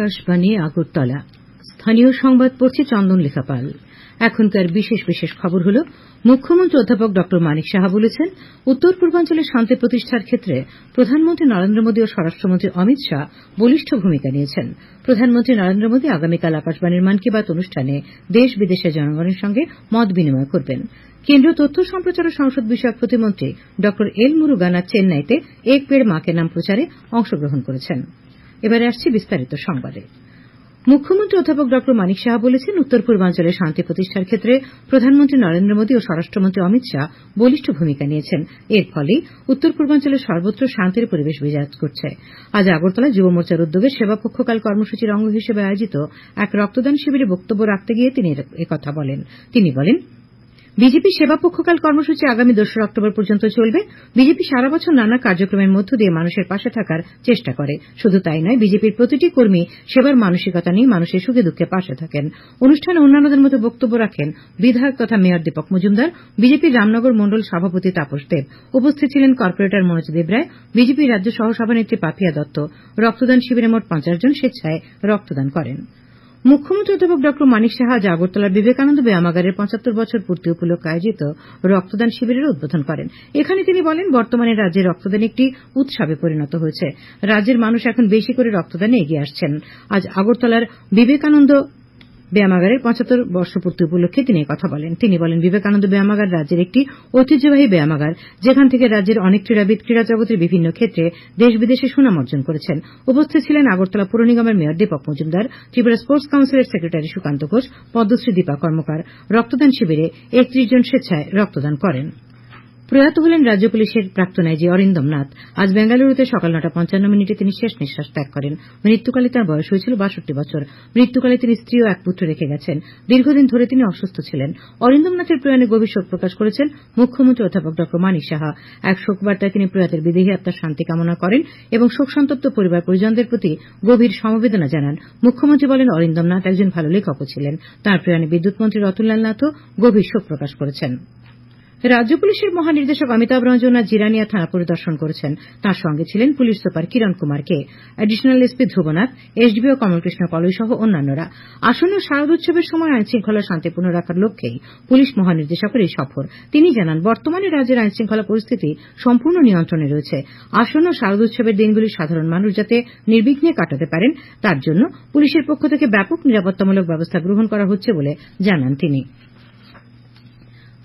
আকাশবাণী আগরতলা। স্থানীয় সংবাদ পড়ছে চন্দন লেখা পাল। এখনকার বিশেষ বিশেষ খবর হল, মুখ্যমন্ত্রী অধ্যাপক ড মানিক সাহা বলেছেন, উত্তর পূর্বাঞ্চলে শান্তি প্রতিষ্ঠার ক্ষেত্রে প্রধানমন্ত্রী নরেন্দ্র মোদী ও স্বরাষ্ট্রমন্ত্রী অমিত শাহ বলিষ্ঠ ভূমিকা নিয়েছেন। প্রধানমন্ত্রী নরেন্দ্র মোদী আগামীকাল আকাশবাণীর মন কি বাত অনুষ্ঠানে দেশ বিদেশের জনগণের সঙ্গে মত বিনিময় করবেন। কেন্দ্রীয় তথ্য সম্প্রচার ও সংসদ বিষয়ক প্রতিমন্ত্রী ড এল মুরুগান আজ চেন্নাইতে এক পেড় মা কে নাম প্রচারে অংশগ্রহণ করেছেন। এবারে আসছে বিস্তারিত সংবাদে। মুখ্যমন্ত্রী অধ্যাপক ড মানিক সাহা বলেছেন, উত্তর পূর্বাঞ্চলে শান্তি প্রতিষ্ঠার ক্ষেত্রে প্রধানমন্ত্রী নরেন্দ্র মোদী ও স্বরাষ্ট্রমন্ত্রী অমিত শাহ বলিষ্ঠ ভূমিকা নিয়েছেন। এর ফলে উত্তর পূর্বাঞ্চলের সর্বত্র শান্তির পরিবেশ বিরাজ করছে। আজ আগরতলা যুব মোর্চার উদ্যোগে সেবাপক্ষকাল কর্মসূচির অঙ্গ হিসেবে আয়োজিত এক রক্তদান শিবিরে বক্তব্য রাখতে গিয়ে তিনি একথা বলেন। তিনি বলেন, বিজেপি সেবাপক্ষকাল কর্মসূচি আগামী ২রা অক্টোবর পর্যন্ত চলবে। বিজেপি সারা বছর নানা কার্যক্রমের মধ্য দিয়ে মানুষের পাশে থাকার চেষ্টা করে। শুধু তাই নয়, বিজেপির প্রতিটি কর্মী সেবার মানসিকতা নিয়ে মানুষের সুখে দুঃখে পাশে থাকেন। অনুষ্ঠানে অন্যান্যদের মধ্যে বক্তব্য রাখেন বিধায়ক তথা মেয়র দীপক মজুমদার, বিজেপির রামনগর মন্ডল সভাপতি তাপস দেব। উপস্থিত ছিলেন কর্পোরেটর মনোজ দেবরায়, বিজেপির রাজ্য সহসভানেত্রী পাপিয়া দত্ত। রক্তদান শিবিরে মোট ৫০ জন স্বেচ্ছায় রক্তদান করেন। মুখ্যমন্ত্রী অধ্যাপক ড মানিক সাহা আজ আগরতলার বিবেকানন্দ ব্যায়ামাগারের ৭৫ বছর পূর্তি উপলক্ষে আয়োজিত রক্তদান শিবিরের উদ্বোধন করেন। এখানে তিনি বলেন, বর্তমানে রাজ্যে রক্তদান একটি উৎসবে পরিণত হয়েছে। রাজ্যের মানুষ এখন বেশি করে রক্তদানে এগিয়ে আসছেন। আজ আগরতলার বিবেকানন্দ ব্যায়ামাগারের ৭৫ বর্ষপূর্তি উপলক্ষে তিনি কথা বলেন। তিনি বলেন, বিবেকানন্দ ব্যায়ামাগার রাজ্যের একটি ঐতিহ্যবাহী ব্যায়ামাগার, যেখান থেকে রাজ্যের অনেক ক্রীড়াবিদ ক্রীড়া জগতের বিভিন্ন ক্ষেত্রে দেশ বিদেশে সুনাম অর্জন করেছেন। উপস্থিত ছিলেন আগরতলা পৌর নিগমের মেয়র দীপক মজুমদার, ত্রিপুরা স্পোর্টস কাউন্সিলের সেক্রেটারি সুকান্ত ঘোষ, পদ্মশ্রী দীপা কর্মকার। রক্তদান শিবিরে ৩১ জন স্বেচ্ছায় রক্তদান করেন। প্রয়াত হলেন রাজ্য পুলিশের প্রাক্তন আইজি অরিন্দম নাথ। আজ বেঙ্গালুরুতে সকাল ৯:৫৫ তিনি শেষ নিঃশ্বাস ত্যাগ করেন। মৃত্যুকালে তাঁর বয়স হয়েছিল ৬২ বছর। মৃত্যুকালে তিনি স্ত্রী ও এক পুত্র রেখে গেছেন। দীর্ঘদিন ধরে তিনি অসুস্থ ছিলেন। অরিন্দম নাথের প্রয়াণে গভীর শোক প্রকাশ করেছেন মুখ্যমন্ত্রী অধ্যাপক ড মানিক সাহা। এক শোকবার্তায় তিনি প্রয়াতের বিদেহী আত্মার শান্তি কামনা করেন এবং শোকসন্তপ্ত পরিবার পরিজনদের প্রতি গভীর সমবেদনা জানান। মুখ্যমন্ত্রী বলেন, অরিন্দম নাথ একজন ভালো লেখকও ছিলেন। তাঁর প্রয়াণে বিদ্যুৎ মন্ত্রী রতনলাল নাথও গভীর শোক প্রকাশ করেছেন। রাজ্য পুলিশের মহানির্দেশক অমিতাভ রঞ্জন আজ জিরানিয়া থানা পরিদর্শন করেছেন। তাঁর সঙ্গে ছিলেন পুলিশ সুপার কিরণ কুমার কে, additional SP Dhrubanath, SDPO Kamalkrishna পলই সহ অন্যান্যরা। আসন্ন শারদ উৎসবের সময় আইনশৃঙ্খলা শান্তিপূর্ণ রাখার লক্ষ্যেই পুলিশ মহানির্দেশকের এই সফর। তিনি জানান, বর্তমানে রাজ্যের আইনশৃঙ্খলা পরিস্থিতি সম্পূর্ণ নিয়ন্ত্রণে রয়েছে। আসন্ন শারদ উৎসবের দিনগুলি সাধারণ মানুষ যাতে নির্বিঘ্নে কাটাতে পারেন, তার জন্য পুলিশের পক্ষ থেকে ব্যাপক নিরাপত্তামূলক ব্যবস্থা গ্রহণ করা হচ্ছে বলে জানান তিনি।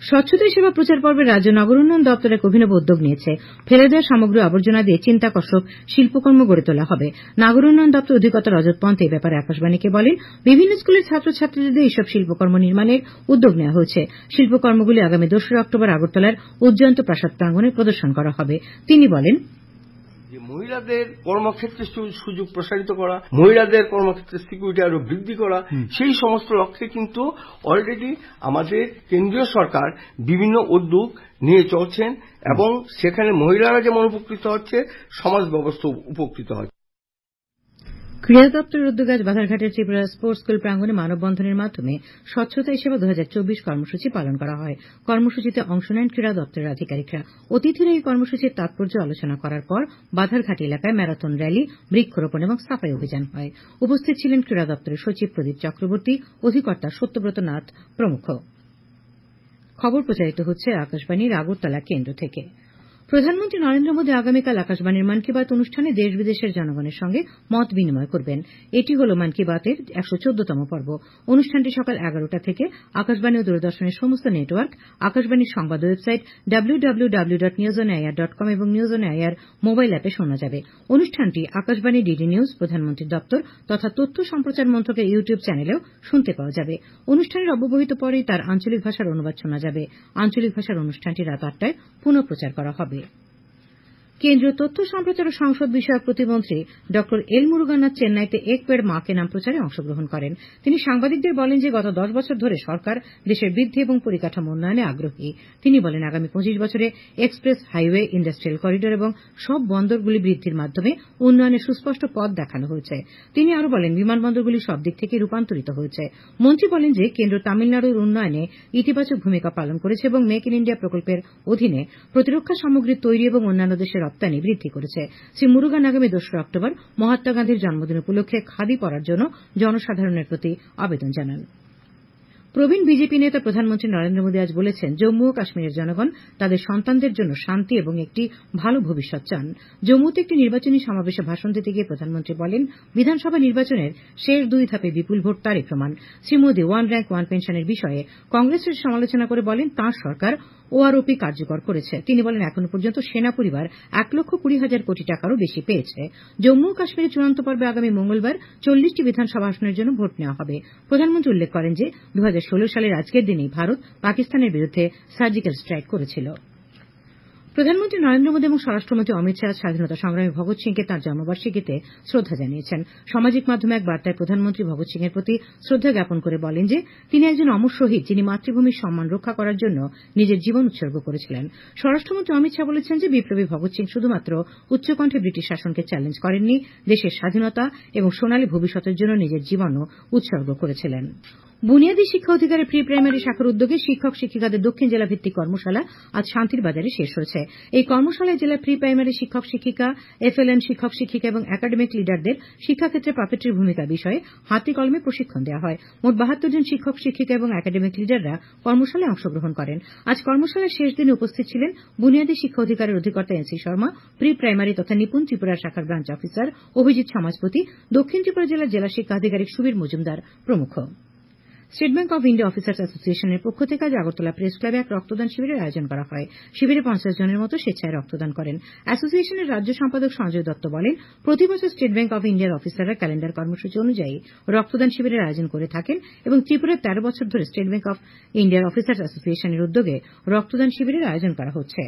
স্বচ্ছতা সেবা প্রচার পর্বে রাজ্য নগর উন্নয়ন দপ্তর এক অভিনব উদ্যোগ নিয়েছে। ফেলে দেওয়া সামগ্রী আবর্জনা দিয়ে চিন্তাকর্ষক শিল্পকর্ম গড়ে তোলা হবে। নগর উন্নয়ন দপ্তর অধিকর্তা রজত পন্থ এই ব্যাপারে আকাশবাণীকে বলেন, বিভিন্ন স্কুলের ছাত্রছাত্রীদের দিয়ে এইসব শিল্পকর্ম নির্মাণের উদ্যোগ নেওয়া হয়েছে। শিল্পকর্মগুলি আগামী ২রা অক্টোবর আগরতলার উজ্জয়ন্ত প্রাসাদ প্রাঙ্গণে প্রদর্শন করা হবে। তিনি বলেন, মহিলাদের কর্মক্ষেত্রে সুযোগ প্রসারিত করা, মহিলাদের কর্মক্ষেত্রে সিকিউরিটি আরো বৃদ্ধি করা, সেই সমস্ত লক্ষ্যে কিন্তু অলরেডি আমাদের কেন্দ্রীয় সরকার বিভিন্ন উদ্যোগ নিয়ে চলছেন এবং সেখানে মহিলারা যেমন উপকৃত হচ্ছে, সমাজ ব্যবস্থা উপকৃত হচ্ছে। ক্রীড়া দপ্তরের উদ্যোগে আজ বাধারঘাটের ত্রিপুরা স্পোর্টস স্কুল প্রাঙ্গণে মানববন্ধনের মাধ্যমে স্বচ্ছতা সেবা ২০২৪ কর্মসূচি পালন করা হয়। কর্মসূচিতে অংশ নেন ক্রীড়া দপ্তরের আধিকারিকরা। অতিথিরা এই কর্মসূচির তাৎপর্য আলোচনা করার পর বাধারঘাট এলাকায় ম্যারাথন র্যালি, বৃক্ষরোপণ এবং সাফাই অভিযান হয়। উপস্থিত ছিলেন ক্রীড়া দপ্তরের সচিব প্রদীপ চক্রবর্তী, অধিকর্তা সত্যব্রত নাথ প্রমুখ। খবর প্রচারিত হচ্ছে আকাশবাণীর আগরতলা কেন্দ্র থেকে। প্রধানমন্ত্রী নরেন্দ্র মোদী আগামীকাল আকাশবাণীর মন কি বাত অনুষ্ঠানে দেশ বিদেশের জনগণের সঙ্গে মত বিনিময় করবেন। এটি হল মন কি বাতের ১১৪তম পর্ব। অনুষ্ঠানটি সকাল ১১টা থেকে আকাশবাণী ও দূরদর্শনের সমস্ত নেটওয়ার্ক, আকাশবাণীর সংবাদ ওয়েবসাইট www.newsonair.com এবং নিউজ অন এয়ার মোবাইল অ্যাপে শোনা যাবে। অনুষ্ঠানটি আকাশবাণী ডিডি নিউজ, প্রধানমন্ত্রীর দপ্তর তথা তথ্য সম্প্রচার মন্ত্রকের ইউটিউব চ্যানেলেও শুনতে পাওয়া যাবে। অনুষ্ঠানের অব্যবহিত পরেই তার আঞ্চলিক ভাষার অনুবাদ শোনা যাবে। আঞ্চলিক ভাষার অনুষ্ঠানটি রাত ৮টায় পুনঃ প্রচার করা হবে। কেন্দ্রীয় তথ্য সম্প্রচার ও সংসদ বিষয়ক প্রতিমন্ত্রী ড এল মুরুগান আজ চেন্নাইতে এক পেড় মা কে নাম প্রচারে অংশগ্রহণ করেন। তিনি সাংবাদিকদের বলেন যে গত ১০ বছর ধরে সরকার দেশের বৃদ্ধি এবং পরিকাঠামো উন্নয়নে আগ্রহী। তিনি বলেন, আগামী ২৫ বছরে এক্সপ্রেস হাইওয়ে, ইন্ডাস্ট্রিয়াল করিডোর এবং সব বন্দরগুলি বৃদ্ধির মাধ্যমে উন্নয়নের সুস্পষ্ট পথ দেখানো হয়েছে। তিনি আরও বলেন, বিমানবন্দরগুলি সব দিক থেকে রূপান্তরিত হয়েছে। মন্ত্রী বলেন যে কেন্দ্র তামিলনাড়ুর উন্নয়নে ইতিবাচক ভূমিকা পালন করেছে এবং মেক ইন ইন্ডিয়া প্রকল্পের অধীনে প্রতিরক্ষা সামগ্রী তৈরি এবং অন্যান্য দেশের রপ্তানি বৃদ্ধি করেছে। শ্রী মুরুগান আগামী 2 অক্টোবর মহাত্মা গান্ধীর জন্মদিন উপলক্ষে খাদি পরার জন্য জনসাধারণের প্রতি আবেদন জানান। প্রবীণ বিজেপি নেতা প্রধানমন্ত্রী নরেন্দ্র মোদী আজ বলেছেন, জম্মু ও কাশ্মীরের জনগণ তাদের সন্তানদের জন্য শান্তি এবং একটি ভালো ভবিষ্যৎ চান। জম্মুতে একটি নির্বাচনী সমাবেশে ভাষণ দিতে গিয়ে প্রধানমন্ত্রী বলেন, বিধানসভা নির্বাচনের শেষ 2 ধাপে বিপুল ভোট তারই প্রমাণ। Shri Modi one rank one পেনশনের বিষয়ে কংগ্রেসের সমালোচনা করে বলেন, তাঁর সরকার ওআরওপি কার্যকর করেছে। তিনি বলেন, এখনো পর্যন্ত সেনা পরিবার 1,20,000 কোটি টাকারও বেশি পেয়েছে। জম্মু ও কাশ্মীরের চূড়ান্ত পর্বে আগামী মঙ্গলবার 40টি বিধানসভা আসনের জন্য ভোট নেওয়া হবে। প্রধানমন্ত্রী উল্লেখ করেন যে 2016 সালের আজকের দিনেই ভারত পাকিস্তানের বিরুদ্ধে সার্জিক্যাল স্ট্রাইক করেছিল। প্রধানমন্ত্রী নরেন্দ্র মোদী এবং স্বরাষ্ট্রমন্ত্রী অমিত শাহ স্বাধীনতা সংগ্রামী ভগৎ সিংকে তাঁর জন্মবার্ষিকীতে শ্রদ্ধা জানিয়েছেন। সামাজিক মাধ্যমে এক বার্তায় প্রধানমন্ত্রী ভগৎ সিংয়ের প্রতি শ্রদ্ধা জ্ঞাপন করে বলেন যে তিনি একজন অমর শহীদ, যিনি মাতৃভূমির সম্মান রক্ষা করার জন্য নিজের জীবন উৎসর্গ করেছিলেন। স্বরাষ্ট্রমন্ত্রী অমিত শাহ বলেছেন যে বিপ্লবী ভগৎ সিং শুধুমাত্র উচ্চকণ্ঠে ব্রিটিশ শাসনকে চ্যালেঞ্জ করেননি, দেশের স্বাধীনতা এবং সোনালী ভবিষ্যতের জন্য নিজের জীবনও উৎসর্গ করেছিলেন। বুনিয়াদী শিক্ষা অধিকারের প্রি প্রাইমারি শাখার উদ্যোগে শিক্ষক শিক্ষিকাদের দক্ষিণ জেলা ভিত্তিক কর্মশালা আজ শান্তির বাজারে শেষ হয়েছে। এই কর্মশালায় জেলার প্রি প্রাইমারি শিক্ষক শিক্ষিকা, এফএলএন শিক্ষক শিক্ষিকা এবং একাডেমিক লিডারদের শিক্ষাক্ষেত্রে পাপেট্রির ভূমিকা বিষয়ে হাতে কলমে প্রশিক্ষণ দেওয়া হয়। মোট 72 জন শিক্ষক শিক্ষিকা এবং একাডেমিক লিডাররা কর্মশালায় অংশগ্রহণ করেন। আজ কর্মশালার শেষ দিনে উপস্থিত ছিলেন বুনিয়াদী শিক্ষা অধিকারের অধিকর্তা এনসি শর্মা, প্রি প্রাইমারি তথা নিপুণ ত্রিপুরা শাখার ব্রাঞ্চ অফিসার অভিজিৎ সমাজপতি, দক্ষিণ ত্রিপুরা জেলার জেলা শিক্ষা আধিকারিক সুবীর মজুমদার প্রমুখ। State bank of India officers অ্যাসোসিয়েশনের পক্ষ থেকে আজ আগরতলা প্রেস ক্লাবে এক রক্তদান শিবিরের আয়োজন করা হয়। শিবিরে 50 জনের মতো স্বেচ্ছায় রক্তদান করেন। অ্যাসোসিয়েশনের রাজ্য সম্পাদক সঞ্জয় দত্ত বলেন, প্রতি বছর স্টেট ব্যাংক অব ইন্ডিয়ার অফিসাররা ক্যালেন্ডার কর্মসূচি অনুযায়ী রক্তদান শিবিরের আয়োজন করে থাকেন এবং ত্রিপুরায় 13 বছর ধরে স্টেট ব্যাংক অব ইন্ডিয়ার অফিসার্স অ্যাসোসিয়েশনের উদ্যোগে রক্তদান শিবিরের আয়োজন করা হচ্ছে।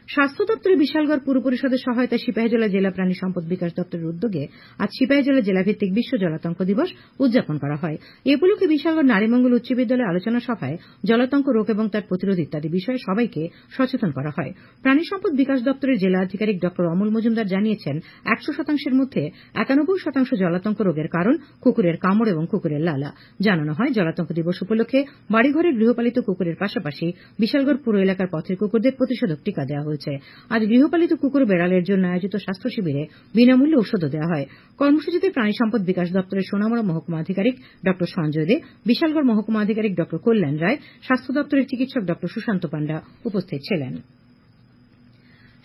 স্বাস্থ্য দপ্তরের বিশালগড় পুর পরিষদের সহায়তায় সিপাহীজলা জেলা প্রাণী সম্পদ বিকাশ দপ্তরের উদ্যোগে আজ সিপাহীজলা জেলাভিত্তিক বিশ্ব জলাতঙ্ক দিবস উদযাপন করা হয়। এ উপলক্ষে বিশালগড় নারীমঙ্গল উচ্চ বিদ্যালয়ে আলোচনা সভায় জলাতঙ্ক রোগ এবং তার প্রতিরোধ ইত্যাদি বিষয়ে সবাইকে সচেতন করা হয়। প্রাণী সম্পদ বিকাশ দপ্তরের জেলা আধিকারিক ড অমল মজুমদার জানিয়েছেন, 100% মধ্যে 91% জলাতঙ্ক রোগের কারণ কুকুরের কামড় এবং কুকুরের লালা। জানানো হয়, জলাতঙ্ক দিবস উপলক্ষে বাড়িঘরে গৃহপালিত কুকুরের পাশাপাশি বিশালগড় পুর এলাকার পথের কুকুরদের প্রতিষেধক টিকা দেওয়া হয়েছে। আজ গৃহপালিত কুকুর বেড়ালের জন্য আয়োজিত স্বাস্থ্য শিবিরে বিনামূল্যে ঔষধও দেওয়া হয়। কর্মসূচিতে প্রাণী সম্পদ বিকাশ দপ্তরের সোনামুড়া মহকুমা আধিকারিক ড সঞ্জয় দে, বিশালগড় মহকুমা আধিকারিক ড কল্যাণ রায়, স্বাস্থ্য দপ্তরের চিকিৎসক ড সুশান্ত পান্ডা উপস্থিত ছিলেন।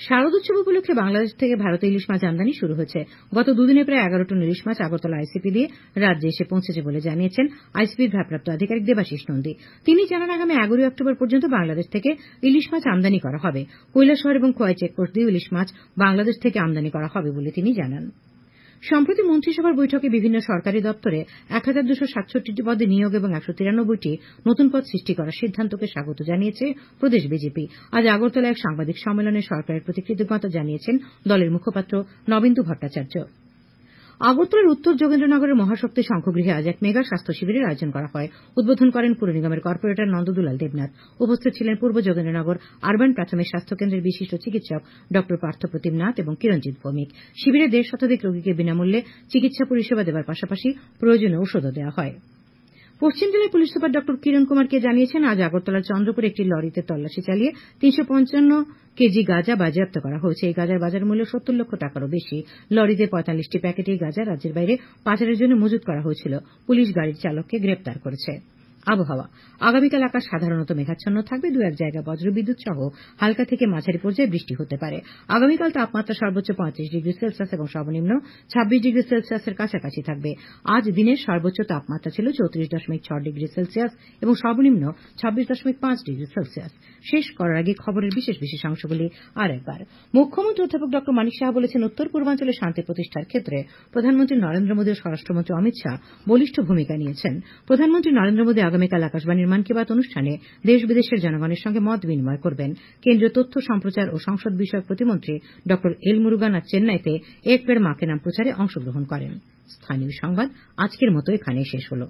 শারদ উৎসব উপলক্ষে বাংলাদেশ থেকে ভারতে ইলিশ মাছ আমদানি শুরু হয়েছে। গত দুদিনে প্রায় 11 টন ইলিশ মাছ আগরতলা আইসিপি দিয়ে রাজ্যে এসে পৌঁছেছে বলে জানিয়েছেন আইসিপির ভারপ্রাপ্ত আধিকারিক দেবাশিস নন্দী। তিনি জানান, আগামী 11 অক্টোবর পর্যন্ত বাংলাদেশ থেকে ইলিশ মাছ আমদানি করা হবে। কৈলাসহর এবং খোয়াই চেকপোস্ট দিয়ে ইলিশ মাছ বাংলাদেশ থেকে আমদানি করা হবে বলে তিনি জানান। সম্প্রতি মন্ত্রিসভার বৈঠকে বিভিন্ন সরকারি দপ্তরে 1267টি পদে নিয়োগ এবং 193টি নতুন পদ সৃষ্টি করার সিদ্ধান্তকে স্বাগত জানিয়েছে প্রদেশ বিজেপি। আজ আগরতলায় এক সাংবাদিক সম্মেলনে সরকারের প্রতি কৃতজ্ঞতা জানিয়েছেন দলের মুখপাত্র নবেন্দু ভট্টাচার্য। আগরতলার উত্তর যোগেন্দ্রনগরের মহাশক্তি শঙ্খগৃহে আজ এক মেগা স্বাস্থ্য শিবিরের আয়োজন করা হয়। উদ্বোধন করেন পুর নিগমের কর্পোরেটর নন্দদুলাল দেবনাথ। উপস্থিত ছিলেন পূর্ব যোগেন্দ্রনগর আরবান প্রাথমিক স্বাস্থ্যকেন্দ্রের বিশিষ্ট চিকিৎসক ড পার্থপ্রতিম নাথ এবং কিরণজিৎ ভৌমিক। শিবিরে 150 শতাধিক রোগীকে বিনামূল্যে চিকিৎসা পরিষেবা দেওয়ার পাশাপাশি প্রয়োজনীয় ওষুধও দেওয়া হয়। পশ্চিম জেলার পুলিশ সুপার ড কিরণ কুমার কে জানিয়েছেন, আজ আগরতলার চন্দ্রপুরে একটি লরিতে তল্লাশি চালিয়ে 355 কেজি গাঁজা বাজেয়াপ্ত করা হয়েছে। এই গাঁজার বাজার মূল্য 70 লক্ষ টাকারও বেশি। লরিতে 45টি প্যাকেট এই গাঁজা রাজ্যের বাইরে পাচারের জন্য মজুত করা হয়েছিল। পুলিশ গাড়ির চালককে গ্রেপ্তার করেছে। আবহাওয়া, আগামীকাল আকাশ সাধারণত মেঘাচ্ছন্ন থাকবে। 2-1 জায়গায় বজ্রবিদ্যুৎ সহ হালকা থেকে মাঝারি পর্যায়ে বৃষ্টি হতে পারে। আগামীকাল তাপমাত্রা সর্বোচ্চ 35 ডিগ্রি সেলসিয়াস এবং সর্বনিম্ন 26 ডিগ্রি সেলসিয়াসের কাছাকাছি থাকবে। আজ দিনের সর্বোচ্চ তাপমাত্রা ছিল 34.6 ডিগ্রি সেলসিয়াস এবং সর্বনিম্ন 26.5 ডিগ্রি সেলসিয়াস। শেষ করার আগে খবরের বিশেষ বিশেষ অংশগুলি আরেকবার। মুখ্যমন্ত্রী অধ্যাপক ড মানিক সাহা বলেছেন, উত্তর পূর্বাঞ্চলে শান্তি প্রতিষ্ঠার ক্ষেত্রে প্রধানমন্ত্রী নরেন্দ্র মোদী ও স্বরাষ্ট্রমন্ত্রী অমিত শাহ বলিষ্ঠ ভূমিকা নিয়েছেন। প্রধানমন্ত্রী নরেন্দ্র মোদী আগামীকাল আকাশবাণীর মন কি বাত অনুষ্ঠানে দেশ বিদেশের জনগণের সঙ্গে মত বিনিময় করবেন। কেন্দ্রীয় তথ্য সম্প্রচার ও সংসদ বিষয়ক প্রতিমন্ত্রী ড এল মুরুগান আজ চেন্নাইতে এক পেড় মা কে নাম প্রচারে অংশগ্রহণ করেন। স্থানীয় সংবাদ আজকের মতো এখানেই শেষ হল।